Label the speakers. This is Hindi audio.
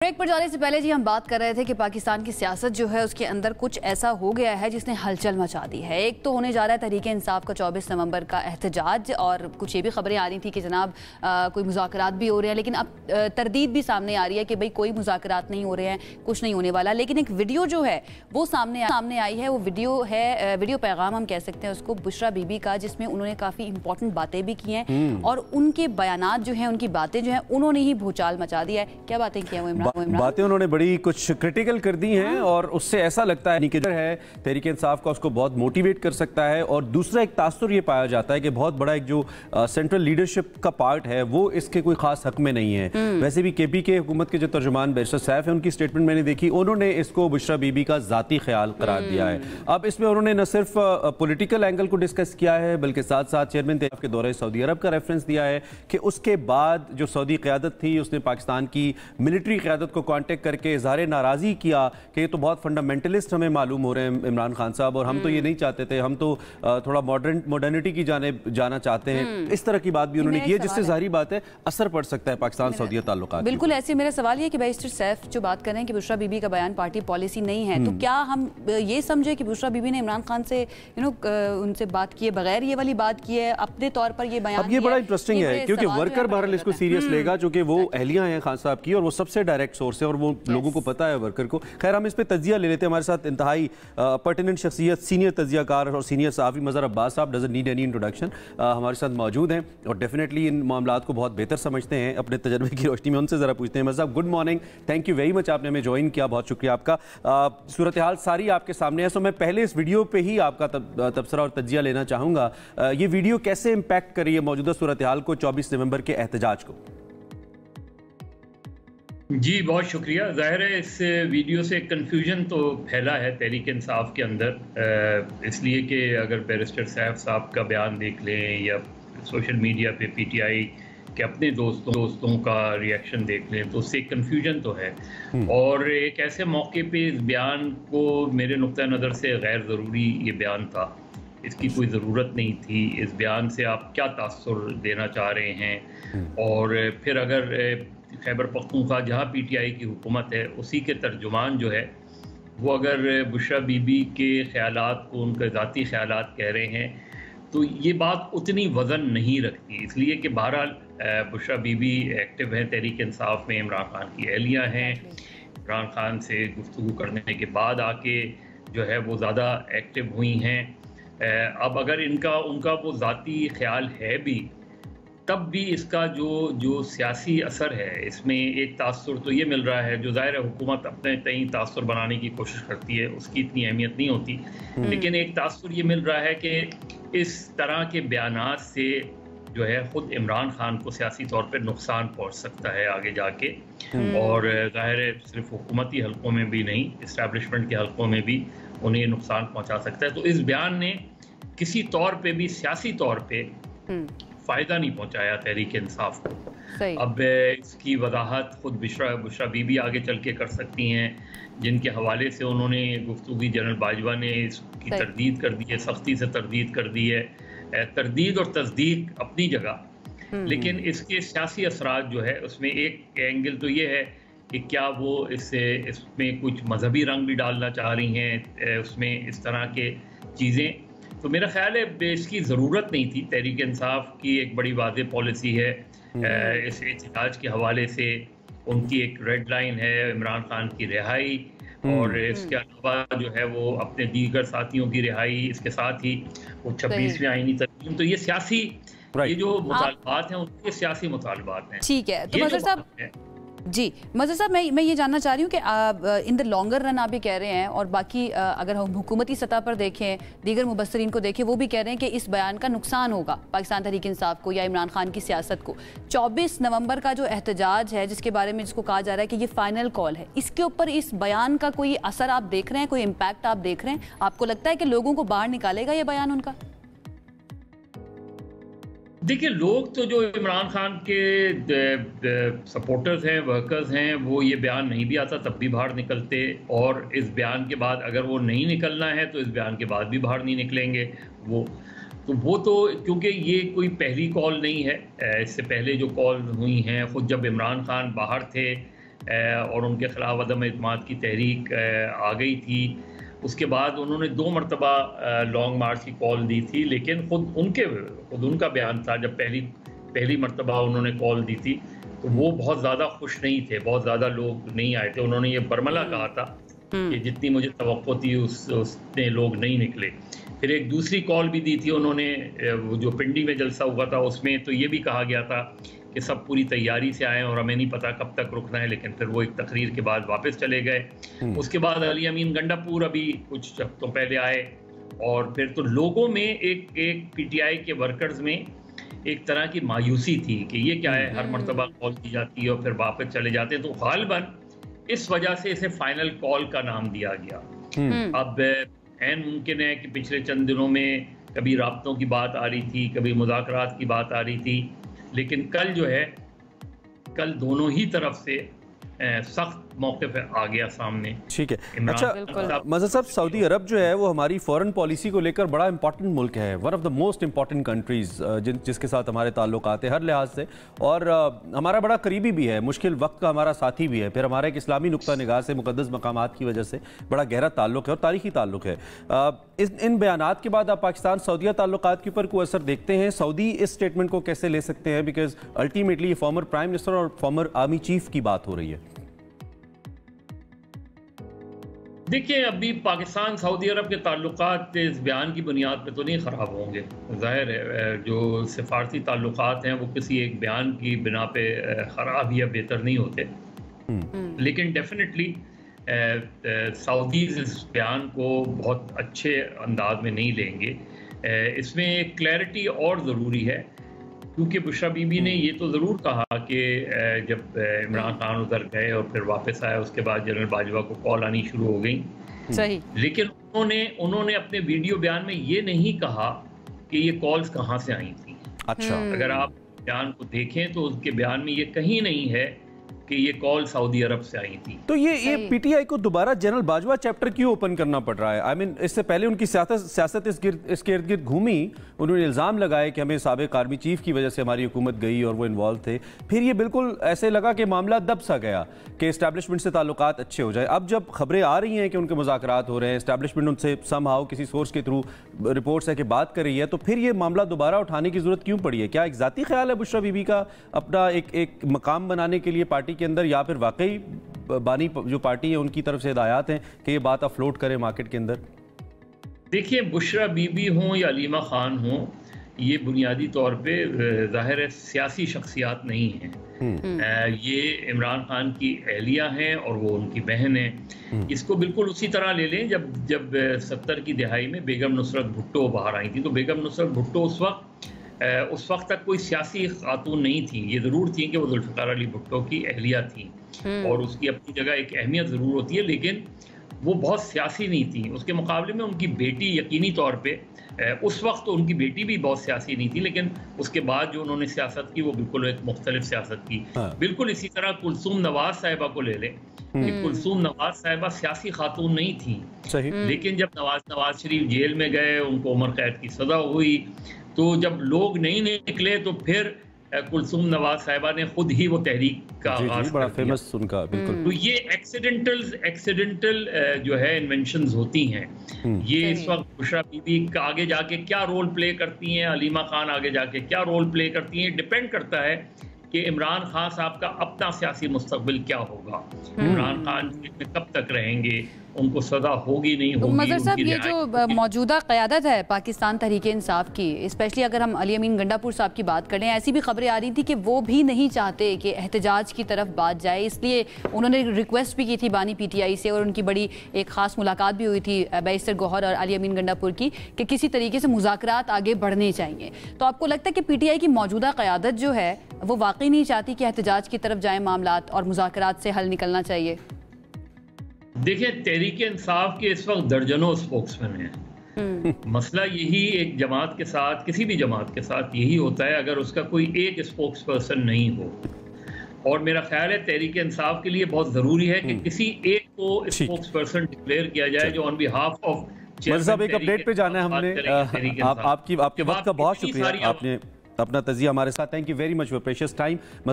Speaker 1: ब्रेक पर जाने से पहले जी हम बात कर रहे थे कि पाकिस्तान की सियासत जो है उसके अंदर कुछ ऐसा हो गया है जिसने हलचल मचा दी है। एक तो होने जा रहा है तहरीक इंसाफ का 24 नवंबर का एहतजाज, और कुछ ये भी खबरें आ रही थी कि जनाब कोई मुज़ाकरात भी हो रहे हैं, लेकिन अब तरदीद भी सामने आ रही है कि भाई कोई मुज़ाकरात नहीं हो रहे हैं, कुछ नहीं होने वाला। लेकिन एक वीडियो जो है वो सामने आई है। वो वीडियो है, वीडियो पैगाम हम कह सकते हैं उसको, बुशरा बीबी का, जिसमें उन्होंने काफ़ी इंपॉर्टेंट बातें भी की हैं और उनके बयानात जो हैं, उनकी बातें जो हैं, उन्होंने ही भूचाल मचा दिया है। क्या बातें की हैं वो इमरान?
Speaker 2: बातें उन्होंने बड़ी कुछ क्रिटिकल कर दी हैं और उससे ऐसा लगता है कि है तहरीक इंसाफ का उसको बहुत मोटिवेट कर सकता है। और दूसरा एक तासुर ये पाया जाता है कि बहुत बड़ा एक जो सेंट्रल लीडरशिप का पार्ट है वो इसके कोई खास हक में नहीं है। वैसे भी केपी के हुकूमत के जो तर्जुमान बैरिस्टर सैफ है, उनकी स्टेटमेंट मैंने देखी, उन्होंने इसको बुशरा बीबी का जाती ख्याल करार दिया है। अब इसमें उन्होंने न सिर्फ पॉलिटिकल एंगल को डिस्कस किया है बल्कि साथ साथ चेयरमैन के दौरे सऊदी अरब का रेफरेंस दिया है कि उसके बाद जो सऊदी क़यादत थी उसने पाकिस्तान की मिलिट्री क़यादत को कॉन्टेक्ट करके इज़हार नाराज़ी किया कि ये तो बहुत फंडामेंटलिस्ट हमें मालूम हो रहे हैं इमरान खान साहब, और हम तो ये नहीं चाहते थे, हम तो थोड़ा मॉडर्निटी की जाना चाहते हैं। इस तरह की बात भी उन्होंने की है जिससे जाहिर बात है असर पड़ सकता है पाकिस्तान सऊदी ताल्लुकात।
Speaker 1: बिल्कुल ऐसे मेरा सवाल ये कि बैरिस्टर सैफ जो बात कर रहे हैं कि बुशरा बीबी का बयान पार्टी पॉलिसी नहीं है, तो क्या हम ये समझे कि बुशरा बीबी ने इमरान खान से उनसे बात किए बगैर ये वाली बात की है, अपने तौर पर ये बयान?
Speaker 2: अब ये बड़ा इंटरेस्टिंग है क्योंकि वर्कर बहरहाल इसको सीरियस लेगा, चूंकि वो अहलियां हैं खान साहब की और वो सबसे डायरेक्ट सोर्स है और वो लोगों को पता है वर्कर को। खैर हम इस पे तजिया ले लेते हैं। हमारे साथ इंतहाई पर्टिनेंट शख्सियत, सीनियर तजियाकार और सीनियर सहाफ़ी मज़हर अब्बास साहब, डजंट नीड एनी इंट्रोडक्शन, हमारे साथ मौजूद हैं और डेफिनेटली इन मामलात को बहुत बेहतर समझते हैं अपने तजर्बे की रोशनी में। उनसे ज़रा पूछते हैं। मज़हर साहब, good morning, thank you very much, आपने हमें ज्वाइन किया, बहुत शुक्रिया आपका। सूरत हाल सारी आपके सामने है, सो मैं पहले इस वीडियो पर ही आपका तबसरा और तजिया लेना चाहूँगा। ये वीडियो कैसे इम्पैक्ट कर रही है मौजूदा सूरत हाल को, 24 नवंबर के एहतजाज को?
Speaker 3: जी बहुत शुक्रिया। ज़ाहिर है इस वीडियो से कन्फ्यूजन तो फैला है तहरीक इंसाफ के अंदर, इसलिए कि अगर बैरिस्टर सैफ साहब का बयान देख लें या सोशल मीडिया पे पीटीआई के अपने दोस्तों का रिएक्शन देख लें तो उससे कन्फ्यूजन तो है। और एक ऐसे मौके पे इस बयान को मेरे नुक्ता नज़र से गैर ज़रूरी ये बयान था, इसकी कोई ज़रूरत नहीं थी। इस बयान से आप क्या तासुर देना चाह रहे हैं? और फिर अगर खैबर पख्तूनख्वा जहाँ पीटीआई की हुकूमत है उसी के तर्जुमान जो है वो अगर बुशरा बीबी के ख़यालात को उनके ज़ाती ख़यालात कह रहे हैं तो ये बात उतनी वज़न नहीं रखती, इसलिए कि बहरहाल बुशरा बीबी एक्टिव हैं तहरीक इंसाफ में, इमरान खान की अहलियाँ हैं, इमरान खान से गुफ्तगू करने के बाद आके जो है वो ज़्यादा एक्टिव हुई हैं। अब अगर उनका वो ज़ाती ख्याल है भी तब भी इसका जो सियासी असर है इसमें एक तासुर तो ये मिल रहा है, जो ज़ाहिर है हुकूमत अपने तय तासुर बनाने की कोशिश करती है उसकी इतनी अहमियत नहीं होती, लेकिन एक तासुर ये मिल रहा है कि इस तरह के बयानात से जो है ख़ुद इमरान खान को सियासी तौर पर नुकसान पहुँच सकता है आगे जाके, और ज़ाहिर है सिर्फ हुकूमती हलकों में भी नहीं, इस्टेब्लिशमेंट के हलकों में भी उन्हें नुकसान पहुँचा सकता है। तो इस बयान ने किसी तौर पर भी सियासी तौर पर फ़ायदा नहीं पहुंचाया तहरीक इंसाफ को। अब इसकी वजाहत खुद बुशरा बीबी आगे चल के कर सकती हैं, जिनके हवाले से उन्होंने गुफ्तगू जनरल बाजवा ने इसकी तरदीद कर दी है, सख्ती से तरदीद कर दी है। तरदीद और तस्दीक अपनी जगह, लेकिन इसके सियासी असरात जो है उसमें एक एंगल तो ये है कि क्या वो इसमें कुछ मजहबी रंग भी डालना चाह रही हैं, उसमें इस तरह के चीज़ें। तो मेरा ख्याल है इसकी ज़रूरत नहीं थी। तहरीक इंसाफ की एक बड़ी वाज़ेह पॉलिसी है इस एहतजाज के हवाले से, उनकी एक रेड लाइन है इमरान खान की रिहाई, और इसके अलावा जो है वो अपने दीगर साथियों की रिहाई, इसके साथ ही वो 26वीं आईनी तरमीम। तो ये सियासी ये जो मुतालबात हैं उनके सियासी मुतालबात हैं।
Speaker 1: ठीक है, तो मज़हर साहब जी, मज़हर साहब मैं ये जानना चाह रही हूँ कि इन द लॉन्गर रन आप ये कह रहे हैं, और बाकी अगर हम हुकूमती सतह पर देखें, दीगर मुबस्सरीन को देखें, वो भी कह रहे हैं कि इस बयान का नुकसान होगा पाकिस्तान तहरीक इंसाफ को या इमरान खान की सियासत को। 24 नवंबर का जो एहतजाज है जिसके बारे में जिसको कहा जा रहा है कि ये फाइनल कॉल है, इसके ऊपर इस बयान का कोई असर आप देख रहे हैं, कोई इम्पैक्ट आप देख रहे हैं? आपको लगता है कि लोगों को बाहर निकालेगा ये बयान उनका?
Speaker 3: देखिए, लोग तो जो इमरान खान के सपोर्टर्स हैं, वर्कर्स हैं, वो ये बयान नहीं भी आता तब भी बाहर निकलते, और इस बयान के बाद अगर वो नहीं निकलना है तो इस बयान के बाद भी बाहर नहीं निकलेंगे वो तो क्योंकि ये कोई पहली कॉल नहीं है, इससे पहले जो कॉल हुई हैं, ख़ुद जब इमरान खान बाहर थे और उनके ख़िलाफ़ अदम एतमाद की तहरीक आ गई थी। उसके बाद उन्होंने 2 मरतबा लॉन्ग मार्च की कॉल दी थी, लेकिन खुद उनका बयान था जब पहली मरतबा उन्होंने कॉल दी थी तो वो बहुत ज़्यादा खुश नहीं थे, बहुत ज़्यादा लोग नहीं आए थे। उन्होंने ये बरमला कहा था कि जितनी मुझे तवक्को थी उतने लोग नहीं निकले। फिर एक दूसरी कॉल भी दी थी उन्होंने, वो जो पिंडी में जलसा हुआ था उसमें तो ये भी कहा गया था कि सब पूरी तैयारी से आए और हमें नहीं पता कब तक रुकना है, लेकिन फिर वो एक तकरीर के बाद वापस चले गए। उसके बाद अली अमीन गंडापुर अभी कुछ हफ्तों पहले आए और फिर तो लोगों में एक पीटीआई के वर्कर्स में एक तरह की मायूसी थी कि ये क्या है, हर मरतबा कॉल की जाती है और फिर वापस चले जाते हैं। तो गालिबन इस वजह से इसे फाइनल कॉल का नाम दिया गया। अब ऐन मुमकिन है कि पिछले चंद दिनों में कभी राब्तों की बात आ रही थी, कभी मुज़ाकरात की बात आ रही थी, लेकिन कल दोनों ही तरफ से सख्त मौक़िफ़ आ गया सामने।
Speaker 2: ठीक है, अच्छा मज़हर साहब, सऊदी अरब जो है वो हमारी फॉरेन पॉलिसी को लेकर बड़ा इंपॉर्टेंट मुल्क है, one of the most important countries जिसके साथ हमारे ताल्लुकात हैं हर लिहाज से, और हमारा बड़ा करीबी भी है, मुश्किल वक्त का हमारा साथी भी है। फिर हमारा एक इस्लामी नुक्ता निगाह से मुक़द्दस मकामात की वजह से बड़ा गहरा ताल्लुक है और तारीख़ी ताल्लुक है। इन बयानात के बाद आप पाकिस्तान सऊदीया ताल्लुकात के ऊपर कोई असर देखते हैं? सऊदी इस स्टेटमेंट को कैसे ले सकते हैं? बिकॉज अल्टीमेटली ये फॉर्मर प्राइम मिनिस्टर और फॉर्मर आर्मी चीफ की बात हो रही है।
Speaker 3: देखिए, अभी पाकिस्तान सऊदी अरब के ताल्लुकात इस बयान की बुनियाद पे तो नहीं ख़राब होंगे। ज़ाहिर है जो सिफारती ताल्लुकात हैं वो किसी एक बयान की बिना पे ख़राब या बेहतर नहीं होते, लेकिन डेफिनेटली सऊदीज़ इस बयान को बहुत अच्छे अंदाज में नहीं लेंगे। इसमें एक क्लैरिटी और ज़रूरी है, क्योंकि बुशरा बीबी ने ये तो ज़रूर कहा कि जब इमरान खान उधर गए और फिर वापस आए उसके बाद जनरल बाजवा को कॉल आनी शुरू हो गई।
Speaker 1: सही,
Speaker 3: लेकिन उन्होंने अपने वीडियो बयान में ये नहीं कहा कि ये कॉल्स कहाँ से आई थी।
Speaker 2: अच्छा,
Speaker 3: अगर आप बयान को देखें तो उसके बयान में ये कहीं नहीं है कि ये कॉल सऊदी अरब से आई थी।
Speaker 2: तो ये पीटीआई को दोबारा जनरल बाजवा चैप्टर क्यों ओपन करना पड़ रहा है? आई मीन इससे पहले उनकी सियासत इसके इर्द गिर्द घूमी, उन्होंने इल्ज़ाम लगाए कि हमें साबिक आर्मी चीफ की वजह से हमारी हुकूमत गई और वो इन्वॉल्व थे। फिर ये बिल्कुल ऐसे लगा कि मामला दब सा गया कि इस्टेब्लिशमेंट से ताल्लुकात अच्छे हो जाए। अब जब खबरें आ रही हैं कि उनके मुज़ाकरात हो रहे हैं, इस्टेब्लिशमेंट उनसे समहाउ किसी सोर्स के थ्रू रिपोर्ट्स है कि बात कर रही है, तो फिर ये मामला दोबारा उठाने की ज़रूरत क्यों पड़ी है? क्या एक ज़ाती ख्याल है बुशरा बीबी का अपना एक मकाम बनाने के लिए पार्टी के अंदर, या फिर वाकई बानी जो पार्टी है उनकी तरफ से हिदायत हैं कि ये बात अफलोट करें मार्केट के अंदर? देखिए,
Speaker 3: बुशरा बीबी हों या अलीमा खान हों, ये बुनियादी तौर पे ज़ाहिर है सियासी शख्सियात नहीं हैं। ये इमरान खान की अहलिया हैं और वो उनकी बहन है। इसको बिल्कुल उसी तरह ले लें जब 70 की दिहाई में बेगम नुसरत भुट्टो बाहर आई थी, तो बेगम नुसरत भुट्टो उस वक्त तक कोई सियासी खातून नहीं थी। ये ज़रूर थी कि वो जुल्फ़िकार अली भुट्टो की अहलिया थी और उसकी अपनी जगह एक अहमियत ज़रूर होती है, लेकिन वो बहुत सियासी नहीं थी। उसके मुकाबले में उनकी बेटी यकीनी तौर पे, उस वक्त तो उनकी बेटी भी बहुत सियासी नहीं थी, लेकिन उसके बाद जो उन्होंने सियासत की वो बिल्कुल एक मुख्तलिफ सियासत की। बिल्कुल इसी तरह कुलसूम नवाज साहिबा को ले लें। कुलसूम नवाज साहिबा सियासी खातून नहीं थी, लेकिन जब नवाज शरीफ जेल में गए, उनको उम्र कैद की सज़ा हुई, तो जब लोग नहीं निकले तो फिर कुलसूम नवाज साहिबा ने खुद ही वो तहरीक का आगाज़
Speaker 2: बड़ा फेमस उनका, बिल्कुल।
Speaker 3: तो ये एक्सीडेंटल जो है इन्वेंशंस होती हैं। ये इस वक्त बुशरा बीबी का आगे जाके क्या रोल प्ले करती हैं, अलीमा खान आगे जाके क्या रोल प्ले करती हैं, डिपेंड करता है कि इमरान खान साहब का अपना सियासी मुस्तकबिल क्या होगा। इमरान खान कब तक रहेंगे, उनको सजा होगी नहीं होगी।
Speaker 1: मज़हर साहब, ये जो मौजूदा क़यादत है पाकिस्तान तहरीके इंसाफ की, स्पेशली अगर हम अली अमीन गंडापुर साहब की बात करें, ऐसी भी खबरें आ रही थी कि वो भी नहीं चाहते कि एहतजाज की तरफ बात जाए, इसलिए उन्होंने रिक्वेस्ट भी की थी बानी पीटीआई से, और उनकी बड़ी एक ख़ास मुलाकात भी हुई थी बैरिस्टर गौहर और अली अमीन गंडापुर की, कि किसी तरीके से मुज़ाकरात आगे बढ़ने चाहिए। तो आपको लगता है कि पीटीआई की मौजूदा क़यादत जो है वो वाकई नहीं चाहती कि एहतजाज की तरफ जाए मामलात और मुज़ाकरात से हल निकलना चाहिए?
Speaker 3: देखिए, तहरीक इंसाफ के इस वक्त दर्जनों स्पोक्समैन हैं। मसला यही एक जमात के साथ, किसी भी जमात के साथ यही होता है अगर उसका कोई एक स्पोक्स पर्सन नहीं हो। और मेरा ख्याल है तहरीक इंसाफ के लिए बहुत ज़रूरी है कि किसी एक को स्पोक्स पर्सन डिक्लेयर किया जाए जो ऑन बिहाफ ऑफ।
Speaker 2: मज़हर साहब, एक अपडेट पे जाना है हमने। आपके वक्त का बहुत शुक्रिया, आपने अपना तज़िया हमारे साथ। Thank you very much for precious time.